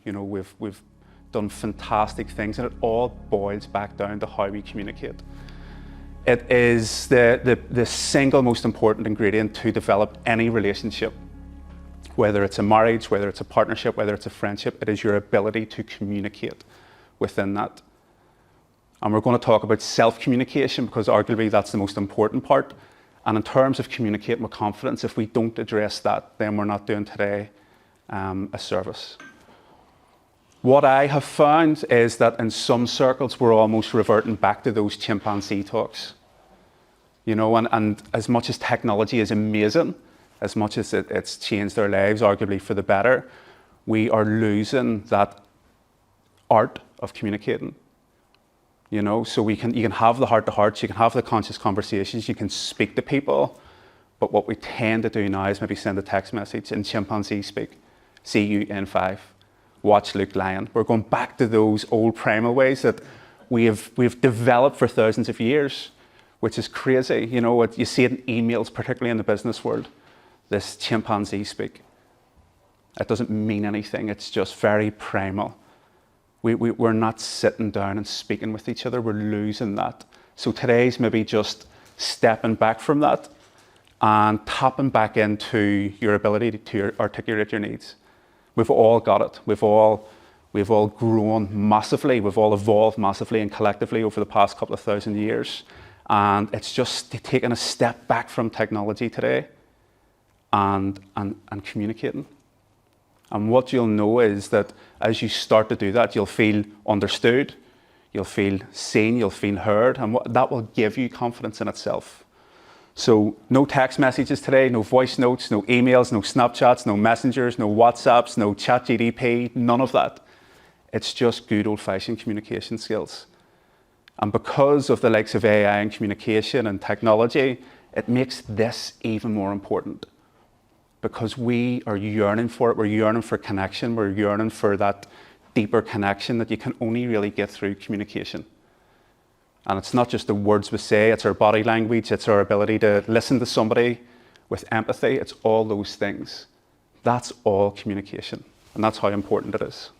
You know, we've done fantastic things, and it all boils back down to how we communicate. It is the single most important ingredient to develop any relationship. Whether it's a marriage, whether it's a partnership, whether it's a friendship, it is your ability to communicate within that. And we're going to talk about self-communication because arguably that's the most important part. And in terms of communicating with confidence, if we don't address that, then we're not doing today a service. What I have found is that in some circles, we're almost reverting back to those chimpanzee talks. You know, and as much as technology is amazing, as much as it's changed our lives, arguably for the better, we are losing that art of communicating. You know, so you can have the heart-to-hearts, you can have the conscious conversations, you can speak to people, but what we tend to do now is maybe send a text message in chimpanzee speak. See you in 5. Watch Luke Lion. We're going back to those old primal ways that we've developed for thousands of years, which is crazy. You know, you see it in emails, particularly in the business world, this chimpanzee speak. It doesn't mean anything. It's just very primal. We're not sitting down and speaking with each other. We're losing that. So today's maybe just stepping back from that and tapping back into your ability to articulate your needs. We've all got it. We've all grown massively. We've all evolved massively and collectively over the past couple of thousand years. And it's just taking a step back from technology today and communicating. And what you'll know is that as you start to do that, you'll feel understood, you'll feel seen, you'll feel heard, and that will give you confidence in itself. So no text messages today, no voice notes, no emails, no Snapchats, no messengers, no WhatsApps, no ChatGPT, none of that. It's just good old-fashioned communication skills. And because of the likes of AI and communication and technology, it makes this even more important. Because we are yearning for it, we're yearning for connection, we're yearning for that deeper connection that you can only really get through communication. And it's not just the words we say, it's our body language, it's our ability to listen to somebody with empathy, it's all those things. That's all communication, and that's how important it is.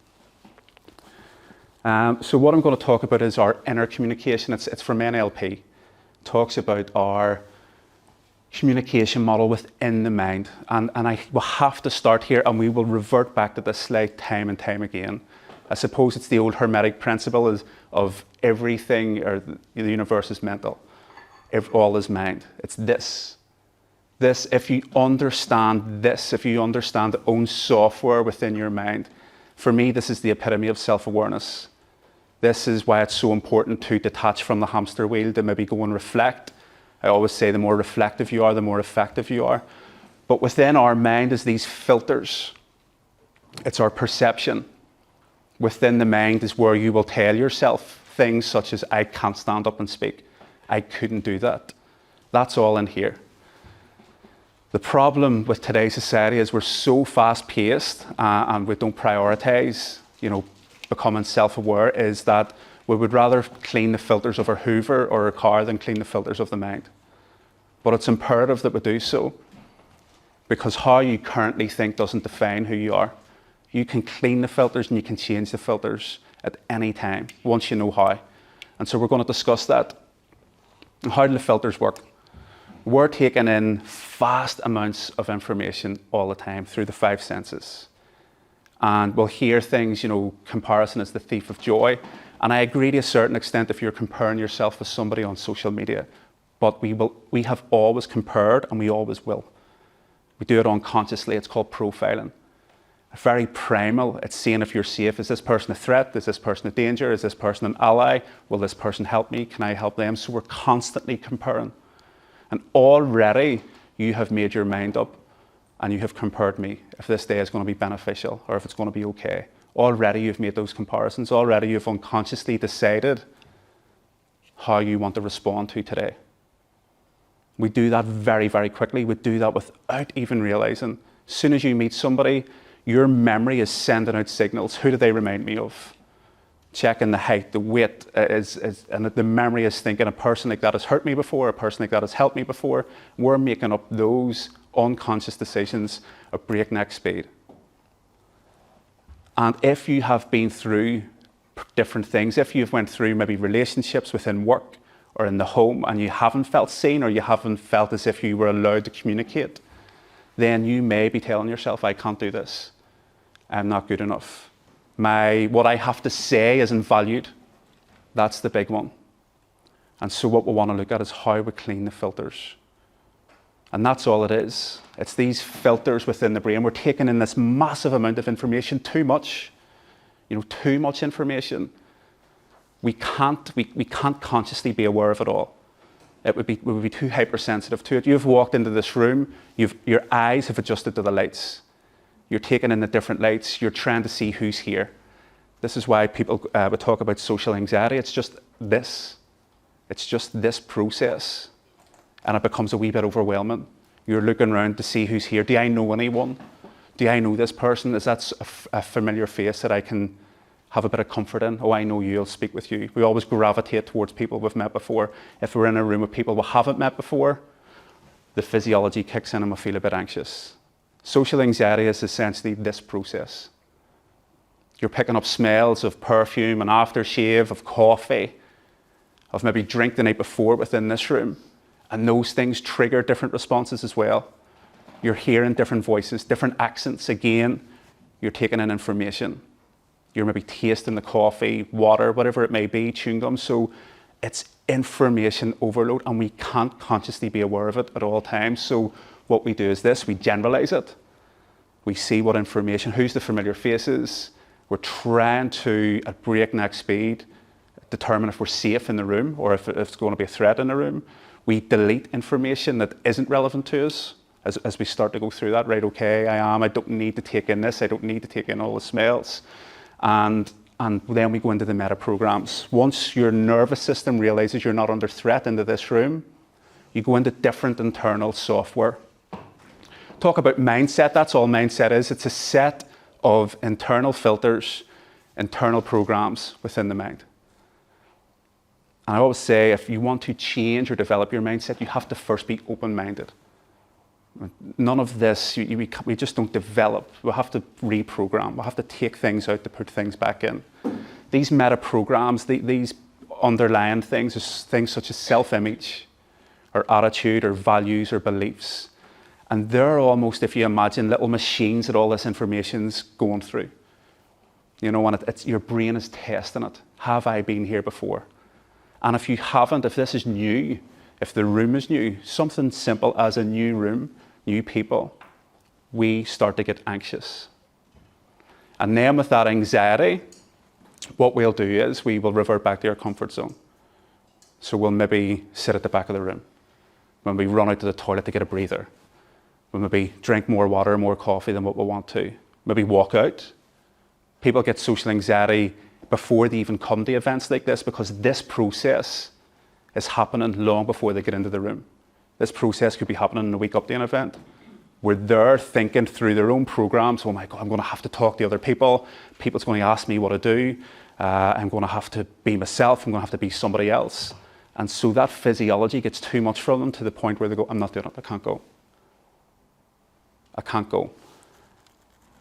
So what I'm going to talk about is our inner communication. It's from NLP. It talks about our communication model within the mind. And I will have to start here, and we will revert back to this slide time and time again. I suppose it's the old Hermetic principle of everything, or the universe is mental. All is mind. It's this. This, if you understand this, if you understand the own software within your mind, for me, this is the epitome of self-awareness. This is why it's so important to detach from the hamster wheel, to maybe go and reflect. I always say the more reflective you are, the more effective you are. But within our mind is these filters. It's our perception. Within the mind is where you will tell yourself things such as, I can't stand up and speak. I couldn't do that. That's all in here. The problem with today's society is we're so fast-paced and we don't prioritize, becoming self-aware, is that we would rather clean the filters of our Hoover or our car than clean the filters of the mind. But it's imperative that we do so, because how you currently think doesn't define who you are. You can clean the filters and you can change the filters at any time, once you know how. And so we're going to discuss that. How do the filters work? We're taking in vast amounts of information all the time through the 5 senses. And we'll hear things, comparison is the thief of joy. And I agree to a certain extent if you're comparing yourself with somebody on social media. But we have always compared, and we always will. We do it unconsciously. It's called profiling. Very primal. It's seeing if you're safe. Is this person a threat? Is this person a danger? Is this person an ally? Will this person help me? Can I help them? So we're constantly comparing. And already you have made your mind up and you have compared me if this day is going to be beneficial or if it's going to be okay. Already you've made those comparisons. Already you've unconsciously decided how you want to respond to today. We do that very, very quickly. We do that without even realizing. As soon as you meet somebody, your memory is sending out signals. Who do they remind me of? Checking the height, the weight, and the memory is thinking a person like that has hurt me before, a person like that has helped me before. We're making up those unconscious decisions at breakneck speed. And if you have been through different things, if you've went through maybe relationships within work or in the home and you haven't felt seen or you haven't felt as if you were allowed to communicate, then you may be telling yourself, I can't do this. I'm not good enough. What I have to say isn't valued. That's the big one. And so what we want to look at is how we clean the filters. And that's all it is. It's these filters within the brain. We're taking in this massive amount of information, too much information. We can't consciously be aware of it all. We would be too hypersensitive to it. You've walked into this room, your eyes have adjusted to the lights. You're taking in the different lights, you're trying to see who's here. This is why people would talk about social anxiety. It's just this process. And it becomes a wee bit overwhelming. You're looking around to see who's here. Do I know anyone? Do I know this person? Is that a familiar face that I can have a bit of comfort in? Oh, I know you, I'll speak with you. We always gravitate towards people we've met before. If we're in a room with people we haven't met before, the physiology kicks in and we feel a bit anxious. Social anxiety is essentially this process. You're picking up smells of perfume and aftershave, of coffee, of maybe drink the night before within this room. And those things trigger different responses as well. You're hearing different voices, different accents. Again, you're taking in information. You're maybe tasting the coffee, water, whatever it may be, chewing gum. So it's information overload and we can't consciously be aware of it at all times. So what we do is this, we generalize it. We see what information, who's the familiar faces. We're trying to, at breakneck speed, determine if we're safe in the room or if it's going to be a threat in the room. We delete information that isn't relevant to us as we start to go through that. Right, okay, I don't need to take in this. I don't need to take in all the smells. And then we go into the meta programs. Once your nervous system realizes you're not under threat into this room, you go into different internal software. Talk about mindset, that's all mindset is. It's a set of internal filters, internal programs within the mind. And I always say, if you want to change or develop your mindset, you have to first be open-minded. None of this, we just don't develop. We'll have to reprogram. We'll have to take things out to put things back in. These meta programs, these underlying things, is things such as self-image, or attitude, or values, or beliefs. And they're almost, if you imagine, little machines that all this information's going through. You know, and your brain is testing it. Have I been here before? And if you haven't, if this is new, if the room is new, something simple as a new room, new people, we start to get anxious. And then with that anxiety, what we'll do is we will revert back to our comfort zone. So we'll maybe sit at the back of the room. When we run out to the toilet to get a breather. We'll maybe drink more water, more coffee than what we want to. Maybe walk out. People get social anxiety before they even come to events like this because this process is happening long before they get into the room. This process could be happening in a week up to an event where they're thinking through their own programs. Oh my God, I'm going to have to talk to other people. People's going to ask me what to do. I'm going to have to be myself. I'm going to have to be somebody else. And so that physiology gets too much for them to the point where they go, I'm not doing it. I can't go. I can't go.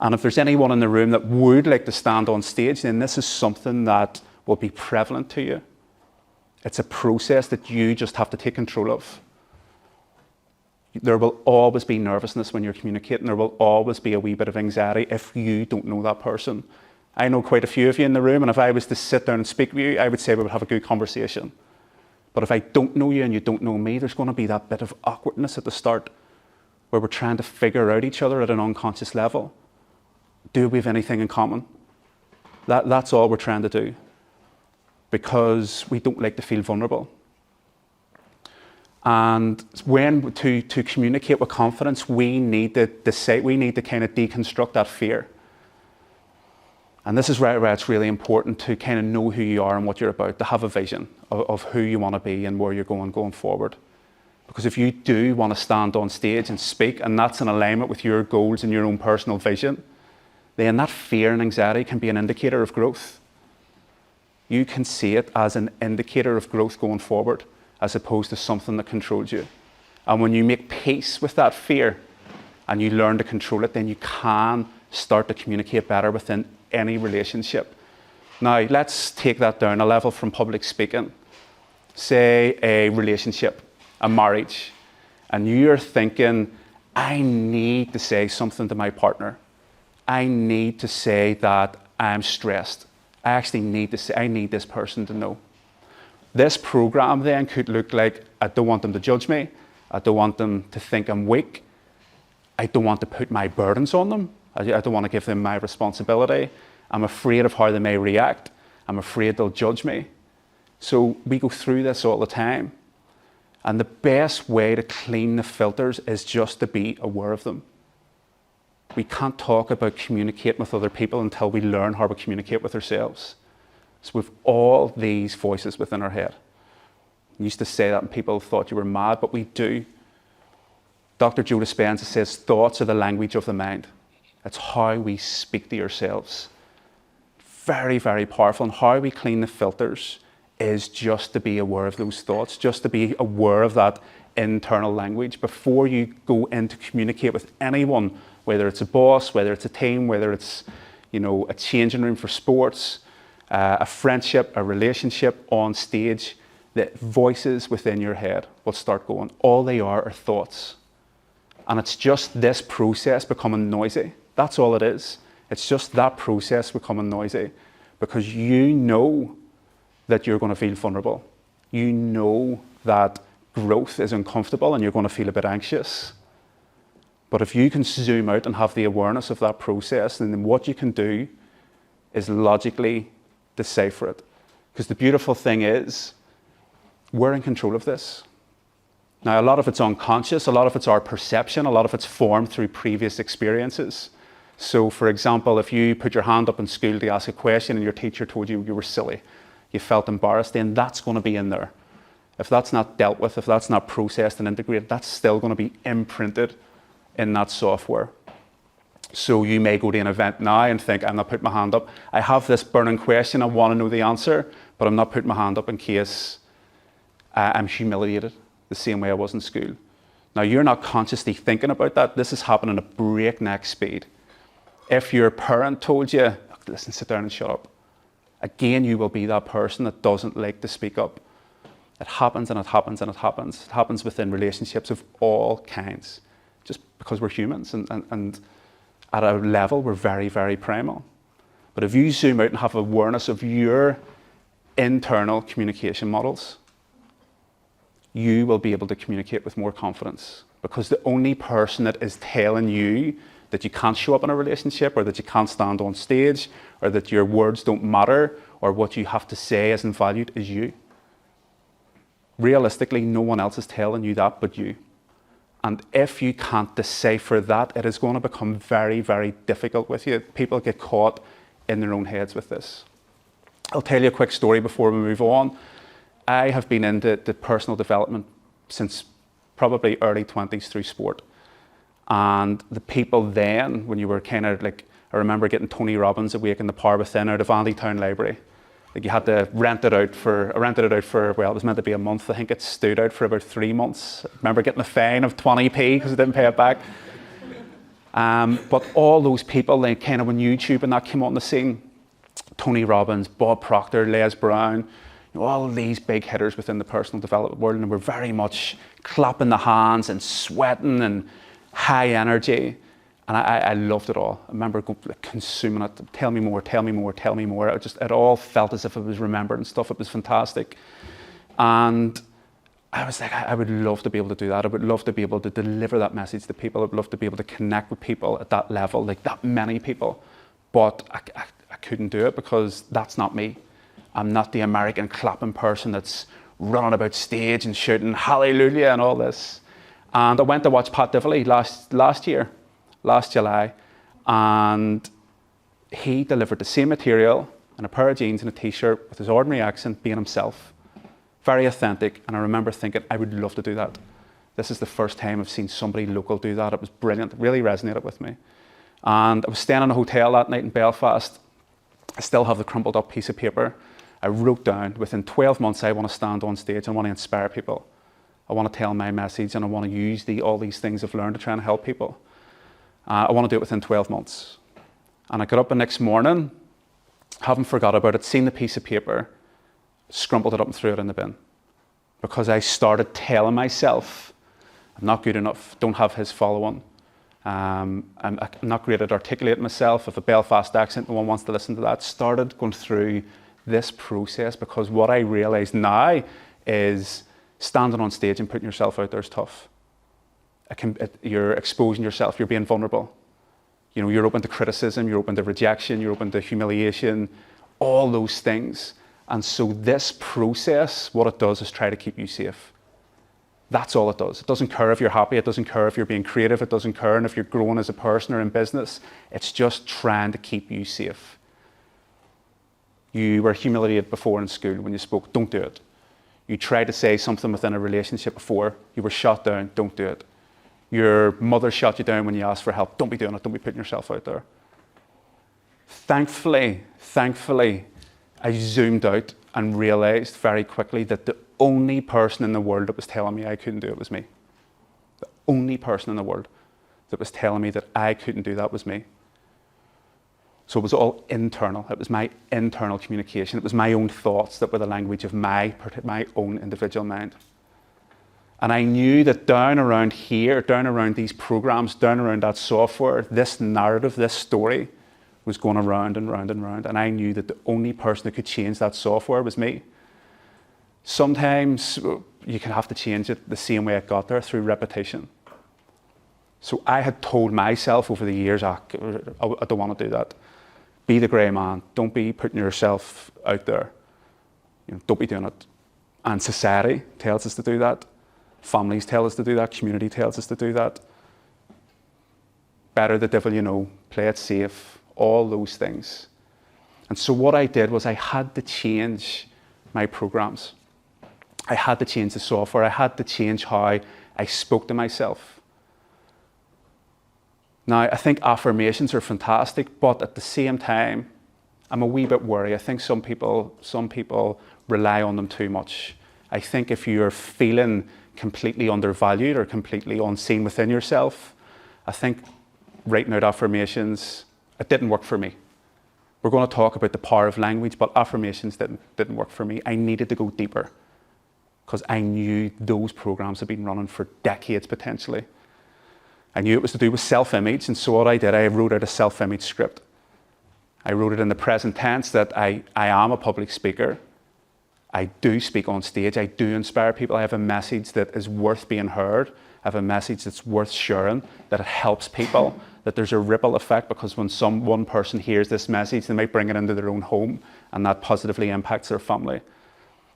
And if there's anyone in the room that would like to stand on stage, then this is something that will be prevalent to you. It's a process that you just have to take control of. There will always be nervousness when you're communicating. There will always be a wee bit of anxiety if you don't know that person. I know quite a few of you in the room, and if I was to sit down and speak with you, I would say we would have a good conversation. But if I don't know you and you don't know me, there's going to be that bit of awkwardness at the start where we're trying to figure out each other at an unconscious level. Do we have anything in common? That's all we're trying to do, because we don't like to feel vulnerable. And when to communicate with confidence, we need to kind of deconstruct that fear. And this is where it's really important to kind of know who you are and what you're about, to have a vision of who you want to be and where you're going forward. Because if you do want to stand on stage and speak, and that's in alignment with your goals and your own personal vision, then that fear and anxiety can be an indicator of growth. You can see it as an indicator of growth going forward, as opposed to something that controls you. And when you make peace with that fear and you learn to control it, then you can start to communicate better within any relationship. Now, let's take that down a level from public speaking. Say a relationship, a marriage, and you're thinking, I need to say something to my partner. I need to say that I'm stressed. I actually need to say, I need this person to know. This program then could look like, I don't want them to judge me. I don't want them to think I'm weak. I don't want to put my burdens on them. I don't want to give them my responsibility. I'm afraid of how they may react. I'm afraid they'll judge me. So we go through this all the time. And the best way to clean the filters is just to be aware of them. We can't talk about communicating with other people until we learn how to communicate with ourselves. So we've all these voices within our head. I used to say that and people thought you were mad, but we do. Dr. Joe Dispenza says thoughts are the language of the mind. It's how we speak to ourselves. Very, very powerful. And how we clean the filters is just to be aware of those thoughts, just to be aware of that internal language before you go in to communicate with anyone, whether it's a boss, whether it's a team, whether it's, a changing room for sports, a friendship, a relationship on stage. The voices within your head will start going. All they are thoughts. And it's just this process becoming noisy. That's all it is. It's just that process becoming noisy because you know that you're going to feel vulnerable. You know that growth is uncomfortable and you're going to feel a bit anxious. But if you can zoom out and have the awareness of that process, then what you can do is logically decipher it. Because the beautiful thing is, we're in control of this. Now, a lot of it's unconscious, a lot of it's our perception, a lot of it's formed through previous experiences. So, for example, if you put your hand up in school to ask a question and your teacher told you you were silly, you felt embarrassed, then that's going to be in there. If that's not dealt with, if that's not processed and integrated, that's still going to be imprinted in that software. So you may go to an event now and think, I'm not putting my hand up. I have this burning question, I want to know the answer, but I'm not putting my hand up in case I'm humiliated the same way I was in school. Now, you're not consciously thinking about that. This is happening at breakneck speed. If your parent told you, listen, sit down and shut up, again, you will be that person that doesn't like to speak up. It happens and it happens and it happens. It happens within relationships of all kinds, just because we're humans and at a level, we're very, very primal. But if you zoom out and have awareness of your internal communication models, you will be able to communicate with more confidence, because the only person that is telling you that you can't show up in a relationship or that you can't stand on stage or that your words don't matter or what you have to say isn't valued is you. Realistically, no one else is telling you that but you. And if you can't decipher that, it is going to become very, very difficult with you. People get caught in their own heads with this. I'll tell you a quick story before we move on. I have been into personal development since probably early 20s through sport. And the people then, when you were kind of like, I remember getting Tony Robbins' Awaken the Power Within out of Andy Town Library. Like, you had to rent it out for, I rented it out for, well, it was meant to be a month. I think it stood out for about 3 months. I remember getting a fine of 20p because I didn't pay it back. But all those people, then kind of when YouTube and that came on the scene, Tony Robbins, Bob Proctor, Les Brown, all of these big hitters within the personal development world, and we're very much clapping the hands and sweating and high energy. And I loved it all. I remember consuming it. Tell me more, tell me more, tell me more. It all felt as if it was remembered and stuff. It was fantastic. And I was like, I would love to be able to do that. I would love to be able to deliver that message to people. I'd love to be able to connect with people at that level, like that many people. But I couldn't do it because that's not me. I'm not the American clapping person that's running about stage and shouting hallelujah and all this. And I went to watch Pat Dively last July, and he delivered the same material in a pair of jeans and a t-shirt with his ordinary accent, being himself. Very authentic, and I remember thinking, I would love to do that. This is the first time I've seen somebody local do that. It was brilliant, it really resonated with me. And I was staying in a hotel that night in Belfast. I still have the crumpled up piece of paper. I wrote down, within 12 months, I want to stand on stage, I want to inspire people. I want to tell my message, and I want to use all these things I've learned to try and help people. I want to do it within 12 months. And I got up the next morning, haven't forgot about it, seen the piece of paper, scrumpled it up and threw it in the bin. Because I started telling myself, I'm not good enough, don't have his following. I'm not great at articulating myself. If a Belfast accent, no one wants to listen to that. Started going through this process because what I realise now is standing on stage and putting yourself out there is tough. You're exposing yourself, you're being vulnerable. You know, you're open to criticism, you're open to rejection, you're open to humiliation, all those things. And so this process, what it does is try to keep you safe. That's all it does. It doesn't care if you're happy, it doesn't care if you're being creative, it doesn't care if you're growing as a person or in business. It's just trying to keep you safe. You were humiliated before in school when you spoke, don't do it. You tried to say something within a relationship before, you were shot down, don't do it. Your mother shot you down when you asked for help, don't be doing it, don't be putting yourself out there. Thankfully, I zoomed out and realised very quickly that the only person in the world that was telling me I couldn't do it was me. The only person in the world that was telling me that I couldn't do that was me. So it was all internal. It was my internal communication. It was my own thoughts that were the language of my own individual mind. And I knew that down around here, down around these programs, down around that software, this narrative, this story was going around and round and round. And I knew that the only person that could change that software was me. Sometimes you can have to change it the same way it got there, through repetition. So I had told myself over the years, I don't want to do that. Be the grey man. Don't be putting yourself out there. You know, don't be doing it. And society tells us to do that. Families tell us to do that. Community tells us to do that. Better the devil you know. Play it safe. All those things. And so what I did was I had to change my programs. I had to change the software. I had to change how I spoke to myself. Now, I think affirmations are fantastic, but at the same time, I'm a wee bit worried. I think some people rely on them too much. I think if you're feeling completely undervalued or completely unseen within yourself, I think writing out affirmations, it didn't work for me. We're going to talk about the power of language, but affirmations didn't work for me. I needed to go deeper because I knew those programs had been running for decades potentially. I knew it was to do with self-image, and so what I did, I wrote out a self-image script. I wrote it in the present tense that I am a public speaker. I do speak on stage. I do inspire people. I have a message that is worth being heard. I have a message that's worth sharing, that it helps people, that there's a ripple effect, because when one person hears this message, they might bring it into their own home, and that positively impacts their family.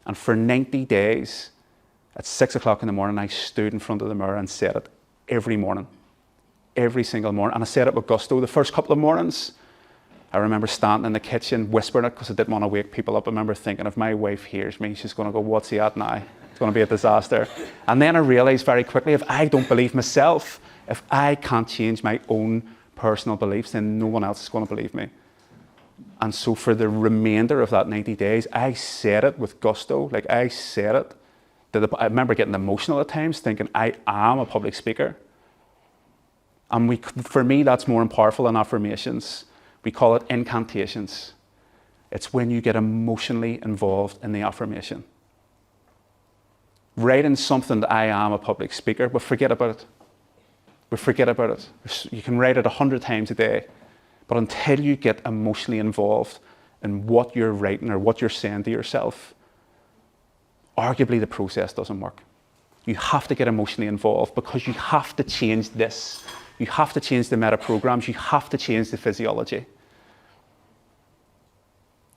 And for 90 days, at 6 o'clock in the morning, I stood in front of the mirror and said it every morning. Every single morning. And I said it with gusto. The first couple of mornings, I remember standing in the kitchen, whispering it because I didn't want to wake people up. I remember thinking, if my wife hears me, she's going to go, what's he at now? It's going to be a disaster. And then I realised very quickly, if I don't believe myself, if I can't change my own personal beliefs, then no one else is going to believe me. And so for the remainder of that 90 days, I said it with gusto. Like, I said it. I remember getting emotional at times, thinking, I am a public speaker. And for me, that's more powerful than affirmations. We call it incantations. It's when you get emotionally involved in the affirmation. Writing something that I am a public speaker, but forget about it. We forget about it. You can write it 100 times a day, but until you get emotionally involved in what you're writing or what you're saying to yourself, arguably the process doesn't work. You have to get emotionally involved because you have to change this. You have to change the meta programs. You have to change the physiology.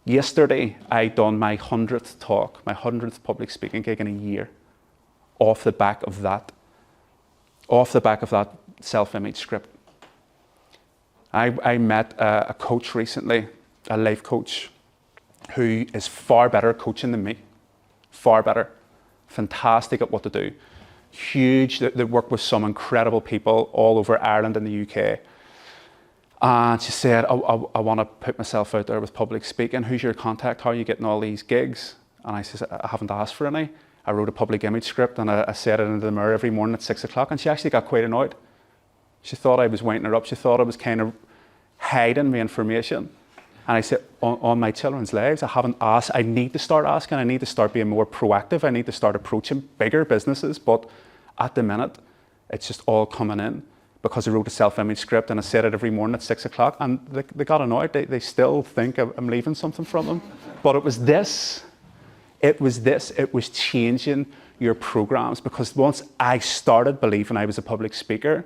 Yesterday, I done my 100th talk, my 100th public speaking gig in a year, off the back of that self-image script. I met a coach recently, a life coach, who is far better at coaching than me. Far better. Fantastic at what to do. Huge, that work with some incredible people all over Ireland and the UK. And she said, I want to put myself out there with public speaking. Who's your contact? How are you getting all these gigs? And I said, I haven't asked for any. I wrote a public image script and I said it into the mirror every morning at 6 o'clock. And she actually got quite annoyed. She thought I was winding her up. She thought I was kind of hiding my information. And I said, on my children's lives, I haven't asked. I need to start asking. I need to start being more proactive. I need to start approaching bigger businesses. But at the minute, it's just all coming in because I wrote a self-image script and I said it every morning at 6 o'clock. And they got annoyed. They still think I'm leaving something from them. But it was this. It was changing your programs, because once I started believing I was a public speaker,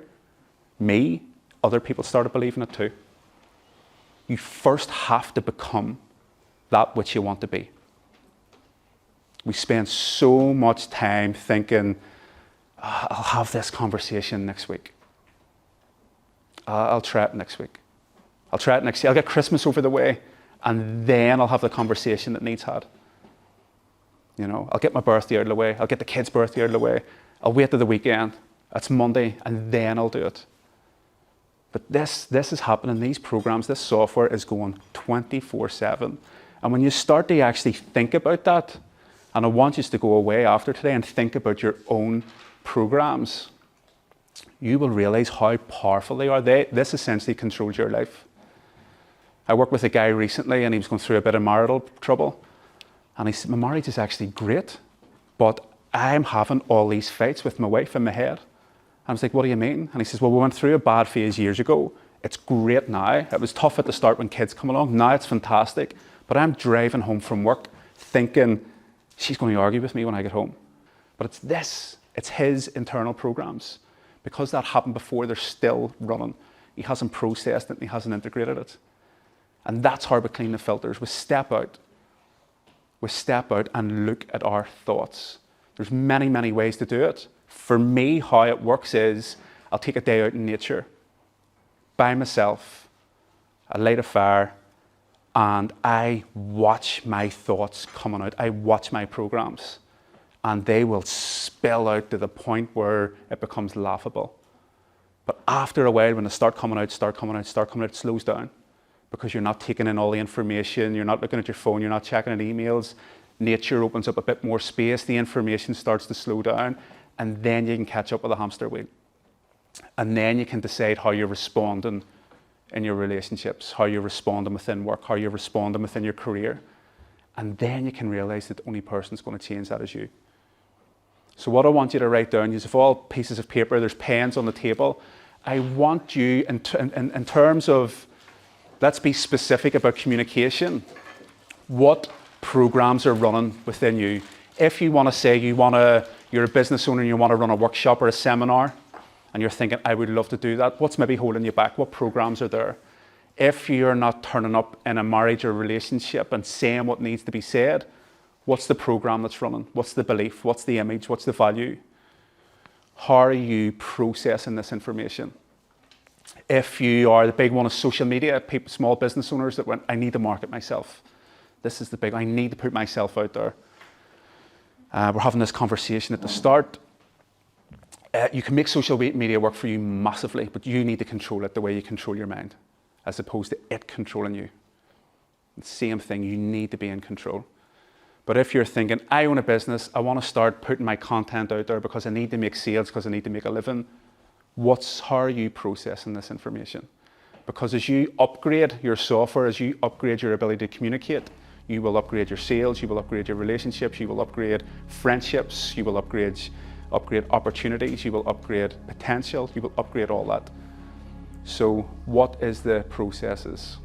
other people started believing it too. You first have to become that which you want to be. We spend so much time thinking, I'll have this conversation next week. I'll try it next week. I'll try it next year. I'll get Christmas over the way, and then I'll have the conversation that needs had. You know, I'll get my birthday out of the way. I'll get the kids' birthday out of the way. I'll wait till the weekend. That's Monday, and then I'll do it. But this is happening. These programs, this software is going 24/7. And when you start to actually think about that, and I want you to go away after today and think about your own programs, you will realize how powerful they are. This essentially controls your life. I worked with a guy recently, and he was going through a bit of marital trouble. And he said, my marriage is actually great, but I'm having all these fights with my wife in my head. I was like, what do you mean? And he says, well, we went through a bad phase years ago. It's great now. It was tough at the start when kids come along. Now it's fantastic. But I'm driving home from work thinking, she's going to argue with me when I get home. But it's his internal programs. Because that happened before, they're still running. He hasn't processed it and he hasn't integrated it. And that's how we clean the filters. We step out and look at our thoughts. There's many, many ways to do it. For me, how it works is I'll take a day out in nature by myself, I light a fire, and I watch my thoughts coming out. I watch my programs, and they will spill out to the point where it becomes laughable. But after a while, when they start coming out, it slows down, because you're not taking in all the information, you're not looking at your phone, you're not checking at emails. Nature opens up a bit more space, the information starts to slow down, and then you can catch up with the hamster wheel. And then you can decide how you're responding in your relationships, how you're responding within work, how you're responding within your career. And then you can realize that the only person that's going to change that is you. So what I want you to write down is, of all pieces of paper, there's pens on the table. I want you, in terms of, let's be specific about communication, what programs are running within you. If you want to say you're a business owner and you want to run a workshop or a seminar, and you're thinking, I would love to do that, what's maybe holding you back? What programs are there? If you're not turning up in a marriage or relationship and saying what needs to be said, what's the program that's running? What's the belief? What's the image? What's the value? How are you processing this information? If you are, the big one is social media, people, small business owners that went, I need to market myself. This is the big, I need to put myself out there. We're having this conversation at the start. You can make social media work for you massively, but you need to control it the way you control your mind, as opposed to it controlling you. The same thing, you need to be in control. But if you're thinking, I own a business, I want to start putting my content out there because I need to make sales, because I need to make a living, how are you processing this information? Because as you upgrade your software, as you upgrade your ability to communicate, you will upgrade your sales, you will upgrade your relationships, you will upgrade friendships, you will upgrade opportunities, you will upgrade potential, you will upgrade all that. So what is the processes?